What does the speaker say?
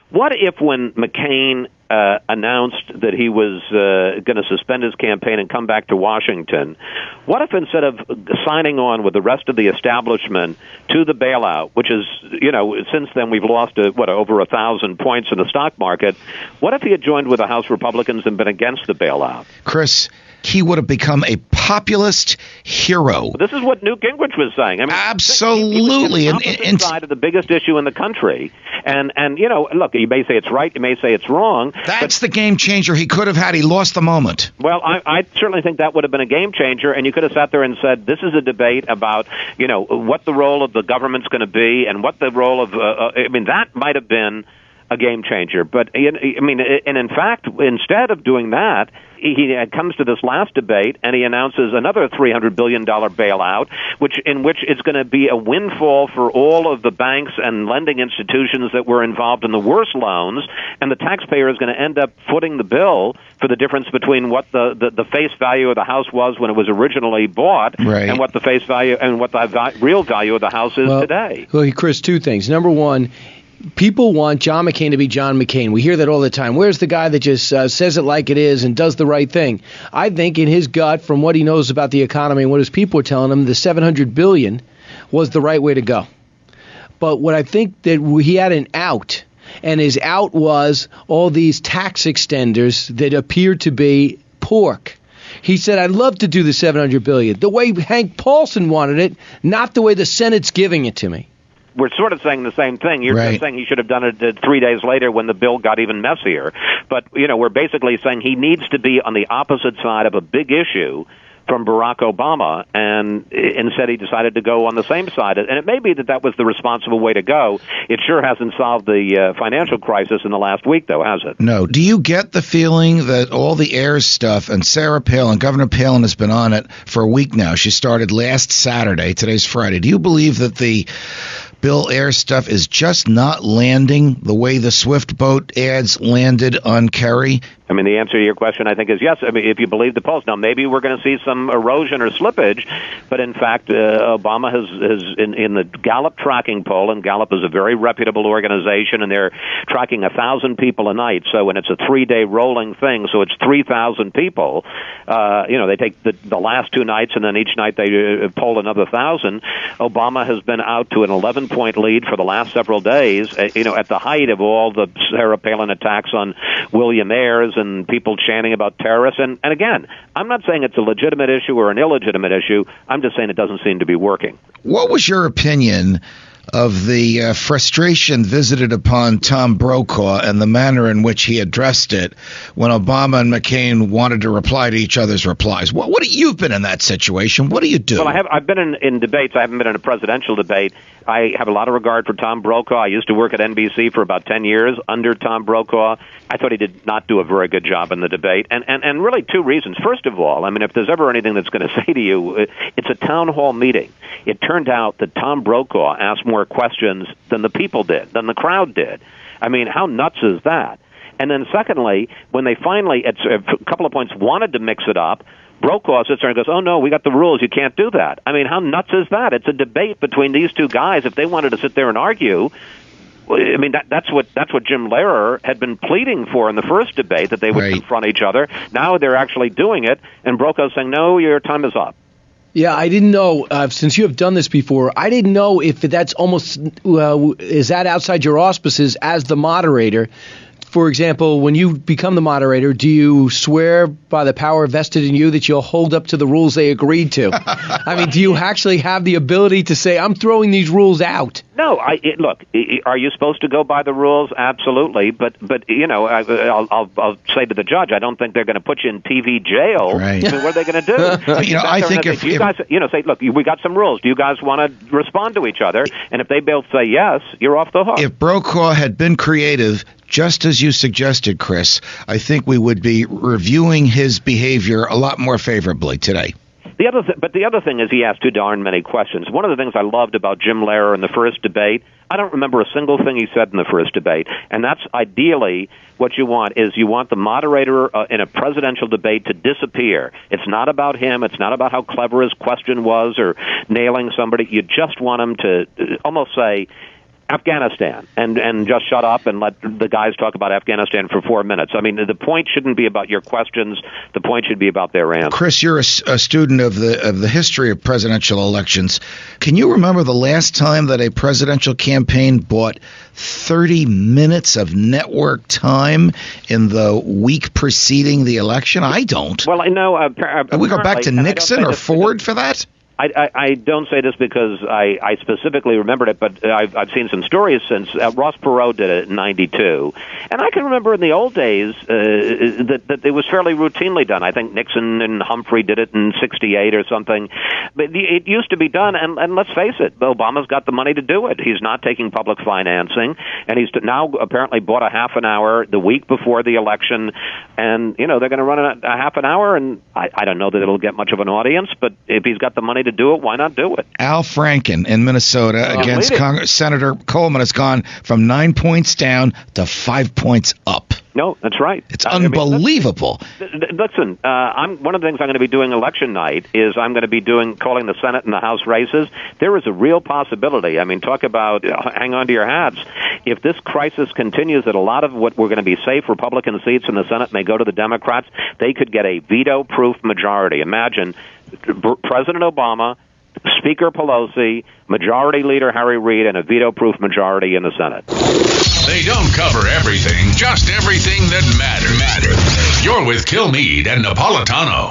What if when McCain announced that he was going to suspend his campaign and come back to Washington, what if instead of signing on with the rest of the establishment to the bailout, which is, since then we've lost, over 1,000 points in the stock market, what if he had joined with the House Republicans and been against the bailout? Chris, he would have become a populist hero. This is what Newt Gingrich was saying. I mean, absolutely. He was on the opposite side of the biggest issue in the country. And look, you may say it's right, you may say it's wrong. That's the game changer he could have had. He lost the moment. Well, I certainly think that would have been a game changer, and you could have sat there and said, this is a debate about, what the role of the government's going to be and what the role of, that might have been a game changer. But, and in fact, instead of doing that, he comes to this last debate and he announces another $300 billion bailout, in which it's going to be a windfall for all of the banks and lending institutions that were involved in the worst loans, and the taxpayer is going to end up footing the bill for the difference between what the face value of the house was when it was originally bought, right, and what the face value and what the real value of the house is today. Well, Chris, two things. Number one, people want John McCain to be John McCain. We hear that all the time. Where's the guy that just says it like it is and does the right thing? I think in his gut, from what he knows about the economy and what his people are telling him, the $700 billion was the right way to go. But what I think that he had an out, and his out was all these tax extenders that appear to be pork. He said, I'd love to do the $700 billion the way Hank Paulson wanted it, not the way the Senate's giving it to me. We're sort of saying the same thing. You're just saying he should have done it 3 days later when the bill got even messier. But, we're basically saying he needs to be on the opposite side of a big issue from Barack Obama, and instead he decided to go on the same side. And it may be that was the responsible way to go. It sure hasn't solved the financial crisis in the last week, though, has it? No. Do you get the feeling that all the heirs stuff, and Sarah Palin, Governor Palin has been on it for a week now. She started last Saturday. Today's Friday. Do you believe that the Bill Ayers stuff is just not landing the way the Swift boat ads landed on Kerry? I mean, the answer to your question, I think, is yes. I mean, if you believe the polls. Now, maybe we're going to see some erosion or slippage, but in fact, Obama has in the Gallup tracking poll, and Gallup is a very reputable organization, and they're tracking 1,000 people a night. So, and it's a 3-day rolling thing, so it's 3,000 people. They take the last 2 nights, and then each night they poll another 1,000. Obama has been out to an 11-point lead for the last several days. At the height of all the Sarah Palin attacks on William Ayers and people chanting about terrorists. And again, I'm not saying it's a legitimate issue or an illegitimate issue. I'm just saying it doesn't seem to be working. What was your opinion of the frustration visited upon Tom Brokaw and the manner in which he addressed it when Obama and McCain wanted to reply to each other's replies? You've been in that situation. What do you do? Well, I've been in debates. I haven't been in a presidential debate. I have a lot of regard for Tom Brokaw. I used to work at NBC for about 10 years under Tom Brokaw. I thought he did not do a very good job in the debate, and really 2 reasons. First of all, I mean, if there's ever anything that's going to say to you, it's a town hall meeting. It turned out that Tom Brokaw asked more questions than the people did, than the crowd did. I mean, how nuts is that? And then secondly, when they finally, at a couple of points, wanted to mix it up, Brokaw sits there and goes, oh, no, we got the rules. You can't do that. I mean, how nuts is that? It's a debate between these 2 guys. If they wanted to sit there and argue, I mean, that's what Jim Lehrer had been pleading for in the first debate, that they would confront each other. Now they're actually doing it, and Brokaw's saying, no, your time is up. Yeah, I didn't know, since you have done this before, I didn't know if that's almost, is that outside your auspices as the moderator? For example, when you become the moderator, do you swear by the power vested in you that you'll hold up to the rules they agreed to? I mean, do you actually have the ability to say, I'm throwing these rules out? No, look, are you supposed to go by the rules? Absolutely. But I'll say to the judge, I don't think they're going to put you in TV jail. Right. I mean, what are they going to do? I think if you guys, say, look, we got some rules. Do you guys want to respond to each other? And if they both say yes, you're off the hook. If Brokaw had been creative, just as you suggested, Chris, I think we would be reviewing his behavior a lot more favorably today. But the other thing is he asked too darn many questions. One of the things I loved about Jim Lehrer in the first debate, I don't remember a single thing he said in the first debate, and that's ideally what you want, is you want the moderator in a presidential debate to disappear. It's not about him. It's not about how clever his question was or nailing somebody. You just want him to almost say, Afghanistan, and just shut up and let the guys talk about Afghanistan for 4 minutes. I mean, the point shouldn't be about your questions. The point should be about their answers. Chris, you're a student of the history of presidential elections. Can you remember the last time that a presidential campaign bought 30 minutes of network time in the week preceding the election? I don't. Well, I know. We go back to Nixon or Ford for that? I don't say this because I specifically remembered it, but I've seen some stories since. Ross Perot did it in '92, and I can remember in the old days that it was fairly routinely done. I think Nixon and Humphrey did it in '68 or something, but it used to be done. And let's face it, Obama's got the money to do it. He's not taking public financing, and he's now apparently bought a half an hour the week before the election, and they're going to run a half an hour, and I don't know that it'll get much of an audience, but if he's got the money to do it, why not do it? Al Franken in Minnesota against Senator Coleman has gone from 9 points down to 5 points up. No, that's right. It's unbelievable. Listen, one of the things I'm going to be doing election night is I'm going to be calling the Senate and the House races. There is a real possibility. I mean, talk about hang on to your hats. If this crisis continues, that a lot of what we're going to be safe Republican seats in the Senate may go to the Democrats. They could get a veto-proof majority. Imagine President Obama, Speaker Pelosi, Majority Leader Harry Reid, and a veto-proof majority in the Senate. They don't cover everything, just everything that matters. You're with Kilmeade and Napolitano.